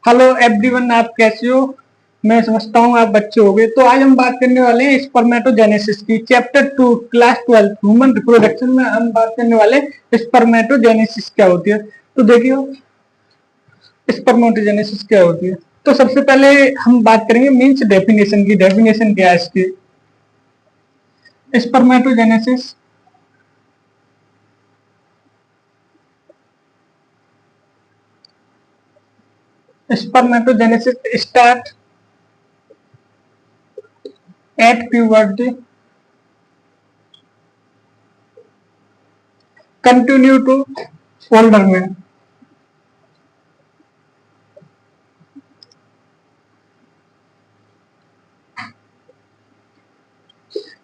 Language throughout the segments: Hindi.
हेलो एवरीवन, आप कैसे हो? मैं समझता हूँ आप बच्चे हो गए। तो आज हम बात करने वाले हैं स्पर्मेटोजेनेसिस की। चैप्टर 2 क्लास 12 ह्यूमन रिप्रोडक्शन में हम बात करने वाले स्पर्मेटोजेनेसिस क्या होती है। तो देखिए स्पर्मेटोजेनेसिस क्या होती है। तो सबसे पहले हम बात करेंगे मीन्स डेफिनेशन की। डेफिनेशन क्या है इसकी? Spermatogenesis spermatogenesis start at puberty, continue to older man.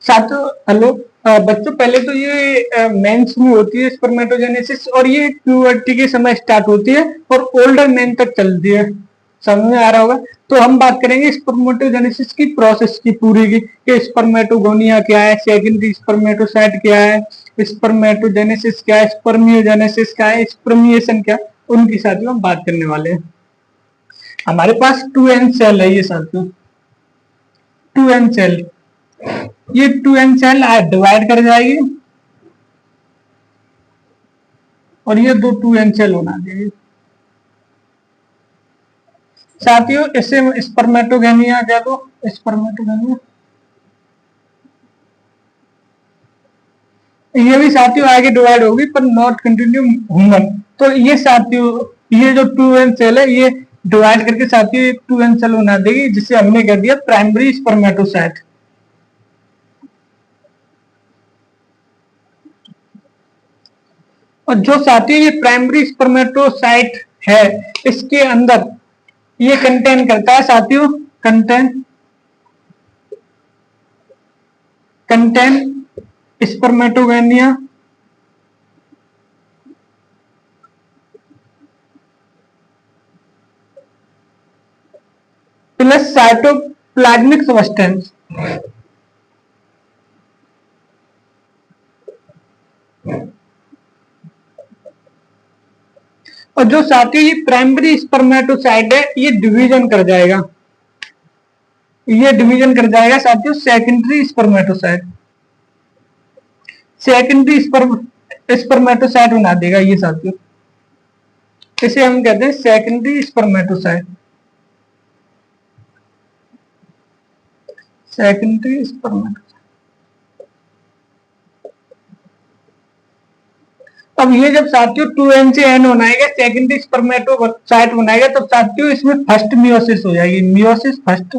साथियों हेलो बच्चों, पहले तो ये मेंस में होती है स्पर्मेटोजेनेसिस और ये प्यूबर्टी के समय स्टार्ट होती है और ओल्डर मैन तक चलती है। समझ में आ रहा होगा। तो हम बात करेंगे स्पर्मेटोजेनेसिस की प्रोसेस की पूरी की कि स्पर्मेटोगोनिया क्या है, सेकेंडरी स्पर्मेटोसाइट क्या है, स्पर्मेटोजेनेसिस क्या है, स्पर्मियोजेनेसिस क्या है, स्पर्मिएशन क्या है, उनकी साथियों हम बात करने वाले हैं। हमारे पास 2n सेल है ये साथियों, 2n सेल। ये 2n सेल डिवाइड कर जाएगी और ये दो 2n सेल बना देगी साथियों। इसे स्पर्मेटोगेनिया क्या दो, स्पर्मेटोगेनिया। ये भी साथियों आगे डिवाइड होगी पर नॉट कंटिन्यू ह्यूमन। तो ये साथियों ये जो 2n सेल है ये डिवाइड करके साथियों 2n सेल बना देगी, जिसे हमने कह दिया प्राइमरी स्पर्मेटोसाइट। और जो साथियों ये प्राइमरी स्पर्मेटोसाइट है, इसके अंदर ये कंटेन करता है साथियों, contain spermatogonia plus cytoplasmic substance. और जो साथियों ये प्राइमरी स्पर्मेटोसाइट है ये डिवीजन कर जाएगा, ये डिवीजन कर जाएगा साथियों सेकेंडरी स्पर्मेटोसाइट। सेकेंडरी स्पर्मेटोसाइट बना देगा ये साथियों। इसे हम कहते हैं सेकेंडरी स्पर्मेटोसाइट, सेकेंडरी स्पर्मेटोसाइट। अब ये जब साथियों 2n से n बनाएगा, सेकेंडरी स्पर्मेटोसाइट बनाएगा, तब साथियों इसमें फर्स्ट मियोसिस हो जाएगी। Meiosis first,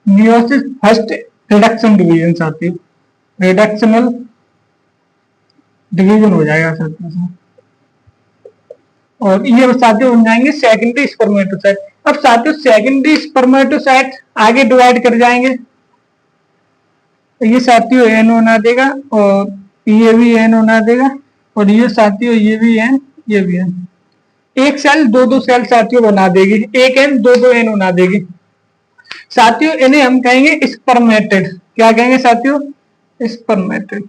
meiosis first reduction division साथियों, रिडक्शनल डिवीजन हो जाएगा साथियों। और ये साथियों बन जाएंगे सेकेंडरी स्पर्मेटोसाइट। अब साथियों सेकेंडरी स्पर्मेटोसाइट आगे डिवाइड कर जाएंगे, ये साथियों एन बना देगा और ये भी एन बना देगा और ये साथियों ये भी एन, ये भी एन। एक सेल दो दो सेल साथियों बना देगी, एक एन दो दो एन बना देगी साथियों। इन्हें हम कहेंगे स्पर्मेटेड। क्या कहेंगे साथियों? स्पर्मेटेड।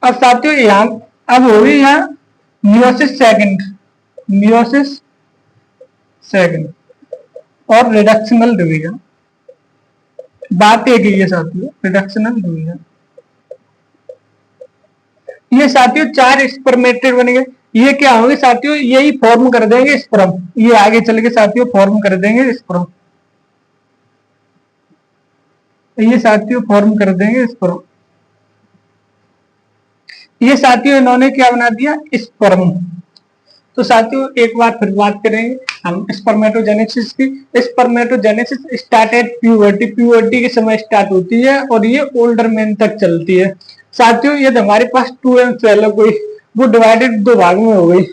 अब साथियों यहां अब होगी यहां मियोसिस सेकंड, मियोसिस सेकंड और रिडक्शनल डिवीजन। बात एक ही है साथियों, रिडक्शनल डिवीजन। ये साथियों चार स्पर्मेटेड बन गए। ये क्या होंगे साथियों? यही फॉर्म कर देंगे स्पर्म। ये आगे चल के साथियों फॉर्म कर देंगे स्पर्म। ये साथियों फॉर्म कर देंगे स्पर्म। ये साथियों इन्होंने क्या बना दिया? स्पर्म। तो साथियों एक बार फिर बात करेंगे हम स्पर्मेटोजेनेसिस की। Spermatogenesis start at puberty, puberty के समय स्टार्ट होती है और ये ओल्डर मैन तक चलती है साथियों। यदि हमारे पास 2n सेल है कोई, वो डिवाइडेड दो भाग में हो गई,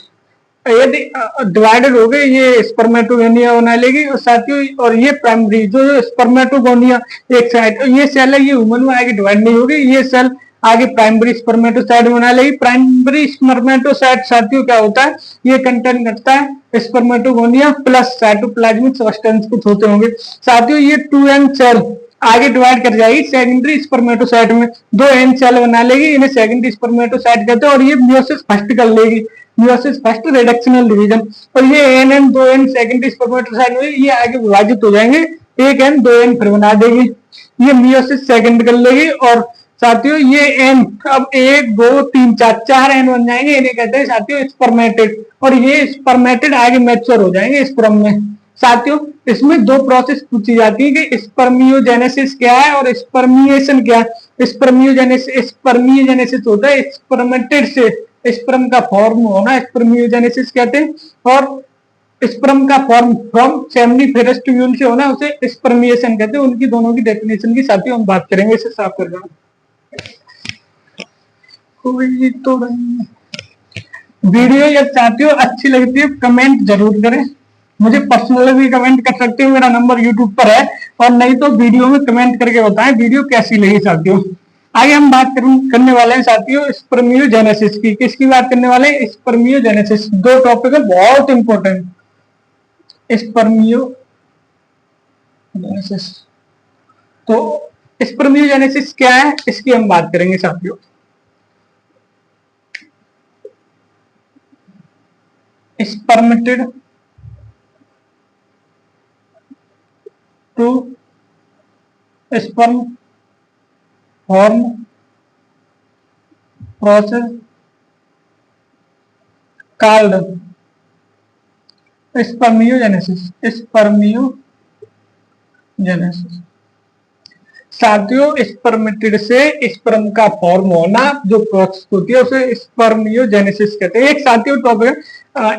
यदि डिवाइडेड हो गई ये स्पर्मेटोगोनिया बना लेगी और साथियों और ये प्राइमरी जो स्पर्मेटोगोनिया एक साइड ये सेल है, ये ह्यूमन में आगे डिवाइड नहीं होगी, ये सेल आगे प्राइमरी स्पर्मेटोसाइट बना लेगी। प्राइमरी स्पर्मेटोसाइट साथियों क्या होता है? ये कंटेन करता है स्पर्मेटोगोनिया प्लस साइटोप्लाज्मिक सब्सटेंस कुछ होते होंगे साथियों। ये 2n सेल आगे डिवाइड कर जाएगी सेकेंडरी स्पर्मेटोसाइट में, दो एन सेल बना लेगी, इन्हें सेकेंडरी स्पर्मेटोसाइट कहते हैं, और ये मियोसिस फर्स्ट कर लेगी, मियोसिस फर्स्ट रिडक्शनल डिवीजन, और ये एन एन दो एन सेकेंडरी स्पर्मेटोसाइट में ये आगे विभाजित हो जाएंगे, एक एन दो एन फिर बना देगी, ये मियोसिस सेकेंड कर लेगी, और साथियों ये एन अब एक दो तीन चार चार एन बन जाएंगे, इन्हें कहते हैं साथियों स्पर्मेटिड, और ये स्पर्मेटिड आगे मैच्योर हो जाएंगे स्पर्म में। साथियों इसमें दो प्रोसेस पूछी जाती है कि स्पर्मियोजेनेसिस क्या है और स्पर्मिएशन क्या है। स्पर्मियोजेनेसिस होता है स्पर्मेटिड से स्पर्म का फॉर्म होना, स्पर्मियोजेनेसिस कहते हैं, और स्पर्म का फॉर्म फ्रॉम सेमिनिफेरस ट्यूब्यूल से होना उसे स्पर्मिएशन कहते हैं। उनकी दोनों की डेफिनेशन की साथियों हम बात करेंगे, इसे साफ कर रहा हूं। तो वीडियो या साथियों अच्छी लगती है कमेंट जरूर करें, मुझे पर्सनली भी कमेंट कर सकते हो, मेरा नंबर यूट्यूब पर है, और नहीं तो वीडियो में कमेंट करके बताएं वीडियो कैसी लगी साथियों। आगे हम बात करने वाले हैं साथियों स्पर्मियोजेनेसिस की। किसकी बात करने वाले हैं? स्पर्मियोजेनेसिस। दो टॉपिक है बहुत इंपॉर्टेंट, स्पर्मियोजेनेसिस। तो स्पर्मियोजेनेसिस क्या है इसकी हम बात करेंगे साथियों। Spermatid to sperm form process called spermiogenesis. Spermiogenesis साथियों स्पर्मेटिड से स्पर्म का फॉर्म होना जो प्रोसेस होती है उसे स्पर्मियोजेनेसिस कहते हैं। एक साथियों टॉपिक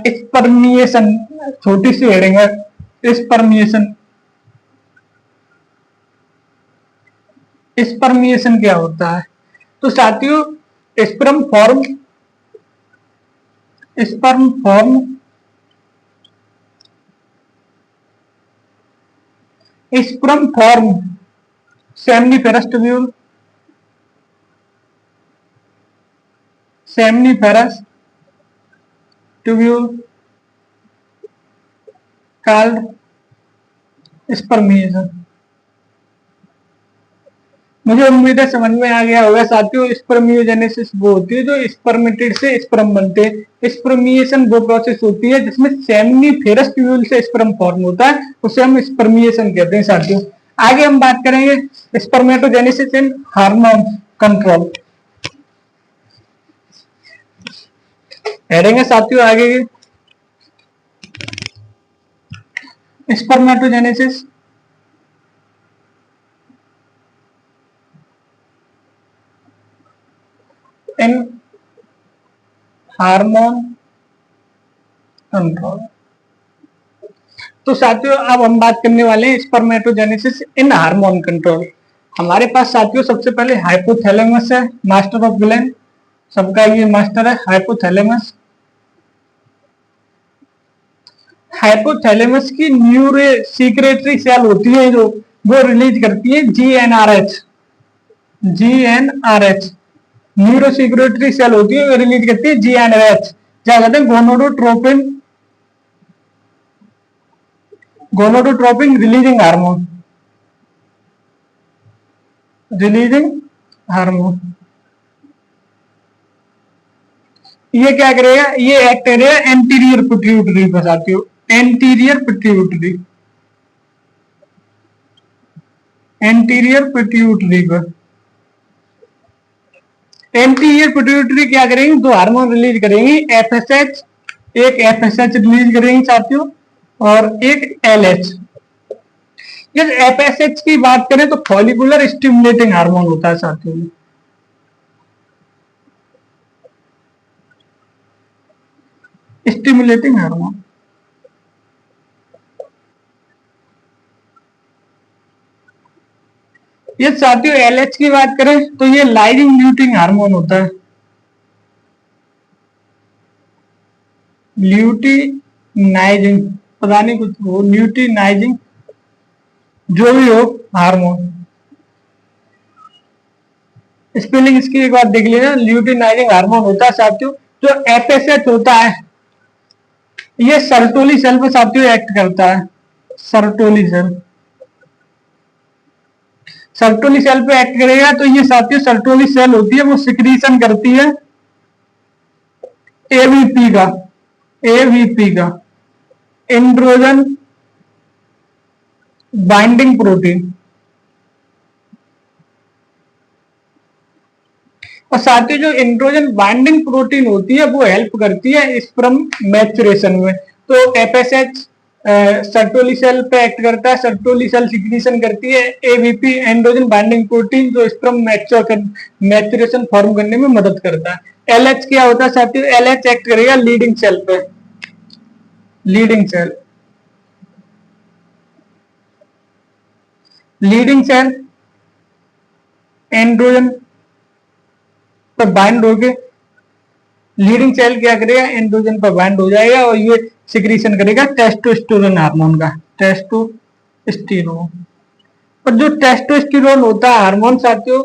स्पर्मिएशन, छोटी सी हेडिंग है स्पर्मिएशन। स्पर्मिएशन क्या होता है? तो साथियों sperm form seminiferous tubule called spermiation. मुझे उम्मीद है समझ में आ गया होगा साथियों। स्पर्मियोजेनेसिस वो होती है जो स्पर्मेटिड से स्पर्म बनते हैं। स्पर्मिएशन वो प्रोसेस होती है जिसमें सेमिनिफेरस ट्यूब्यूल से स्पर्म फॉर्म होता है, उसे हम स्पर्मिएशन कहते हैं साथियों। आगे हम बात करेंगे spermatogenesis and hormone control. Heading है साथियों आगे स्पर्मेटोजेनेसिस इन हार्मोन कंट्रोल। तो साथियों अब हम बात करने वाले हैं स्पर्मेटोजेनेसिस इन हार्मोन कंट्रोल। हमारे पास साथियों सबसे पहले हाइपोथैलेमस है, मास्टर ऑफ ग्लैंड, सबका ये मास्टर है हाइपोथैलेमस। हाइपोथैलेमस की न्यूरो सीक्रेटरी सेल होती है जो वो रिलीज करती है जीएनआरएच। न्यूरो सीक्रेटरी सेल होती है वो रिलीज करती है जीएनआरएच, क्या कहते हैं गोनोडोट्रोपिन रिलीजिंग हार्मोन। ये क्या करेगा? ये एक्ट करेगा एंटीरियर पिट्यूटरी पर साथियों, एंटीरियर पिट्यूटरी पर। एंटीरियर पिट्यूटरी क्या करेंगी? दो हार्मोन रिलीज करेंगी, एफएसएच, एक एफएसएच रिलीज करेंगी साथियों और एक एलएच। जब एफएसएच की बात करें तो फॉलिकुलर स्टिमुलेटिंग हार्मोन होता है साथियों। Stimulating hormone. ये साथियों एलएच की बात करें तो ये लाइजिंग ल्यूटिन हार्मोन होता है। ल्यूटिनाइजिंग, पता नहीं कुछ हो, ल्यूटिनाइजिंग जो भी हो हार्मोन। स्पेलिंग इसकी एक बार देख लेना, ल्यूटिनाइजिंग हार्मोन होता है साथियों। जो एफएसएच होता है ये सर्टोली सेल पे साथियों एक्ट करता है, सर्टोली सेल। सर्टोली सेल पे एक्ट करेगा तो ये साथियों सर्टोली सेल होती है वो सिक्रीशन करती है एवीपी का एंड्रोजन बाइंडिंग प्रोटीन। और साथ ही जो एंड्रोजन बाइंडिंग प्रोटीन होती है वो हेल्प करती है स्पर्म मैचुरेशन में। तो एफएसएच सर्टोली सेल पे एक्ट करता है, सर्टोली सेल सिक्रीशन करती है एवीपी एंड्रोजन बाइंडिंग प्रोटीन जो स्पर्म मैचुरेशन फॉर्म करने में मदद करता है। एलएच क्या होता है साथियों, एलएच एक्ट करेगा लीडिंग सेल पे, लीडिंग सेल एंड्रोजन पर बाइंड होके लीडिंग सेल क्या करेगा एंड्रोजन पर बाइंड हो जाएगा और ये सिक्रीशन करेगा टेस्टोस्टेरोन हार्मोन का, टेस्टोस्टेरोन। और जो टेस्टोस्टेरोन होता है हार्मोन साथियों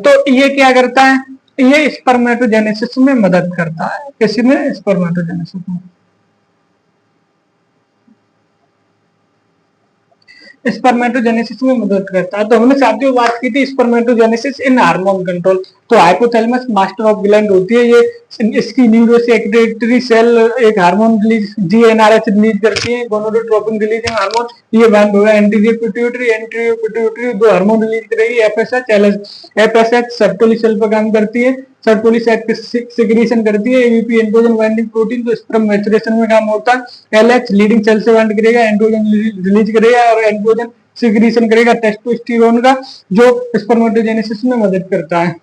तो ये क्या करता है, ये स्पर्मेटोजेनेसिस में मदद करता है। किसी में स्पर्मेटोजेनेसिस में, स्पर्मेटोजेनेसिस में मदद करता है। तो हमने साथियों बात की थी स्पर्मेटोजेनेसिस इन हार्मोन कंट्रोल। तो हाइपोथैलेमस मास्टर ऑफ ग्लैंड होती है ये, इसकी न्यूरोसेक्रेटरी सेल एक हार्मोन रिलीज जीएनआरएच रिलीज करती है, गोनाडोट्रोपिन रिलीजिंग हार्मोन। ये बैंड होगा एंटीरियर पिट्यूटरी दो हार्मोन रिलीज करेगी FSH LH. FSH Sertoli cell पर काम करती है, सर्टोली सेल सिक्रीशन करती है एवीपी एंड्रोजन बाइंडिंग प्रोटीन जो स्पर्म मैचुरेशन में काम होता है। एलएच लीडिंग सेल से बाइंड करेगा, एंड्रोजन रिलीज करेगा और एंड्रोजन सिक्रीशन करेगा टेस्टोस्टेरोन का जो स्पर्मेटोजेनेसिस में मदद करता है।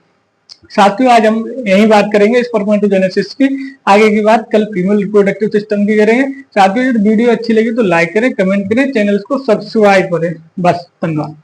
साथियों आज हम यही बात करेंगे स्पर्मेटोजेनेसिस की, आगे की बात कल फीमेल रिप्रोडक्टिव सिस्टम की करेंगे। साथियों यदि वीडियो अच्छी लगी तो लाइक करें, कमेंट करें, चैनल को सब्सक्राइब करें। बस धन्यवाद।